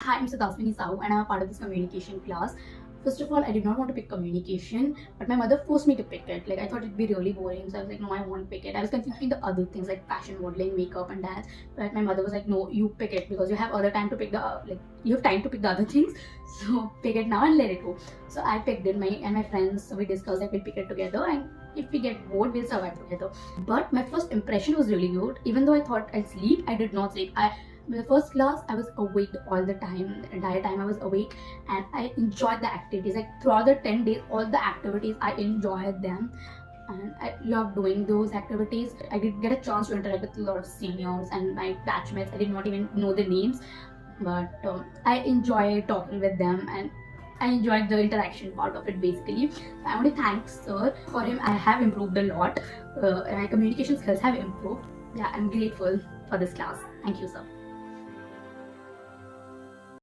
Hi, I'm Sudhasuni and I'm a part of this communication class. First of all, I did not want to pick communication, but my mother forced me to pick it. Like, I thought it'd be really boring, so I was like, no, I won't pick it. I was confused between the other things like fashion, modeling, makeup, and dance. But my mother was like, no, you pick it because you have other time to pick you have time to pick the other things. So pick it now and let it go. So I picked it. My friends, so we discussed that we'll pick it together, and if we get bored, we'll survive together. But my first impression was really good. Even though I thought I'd sleep, I did not sleep. The first class, I was awake all the time. The entire time I was awake, and I enjoyed the activities. Like throughout the 10 days, all the activities I enjoyed them, and I loved doing those activities. I did get a chance to interact with a lot of seniors and my batchmates. I did not even know their names, but I enjoyed talking with them, and I enjoyed the interaction part of it basically. I want to thank sir. For him, I have improved a lot. My communication skills have improved. Yeah, I'm grateful for this class. Thank you, sir.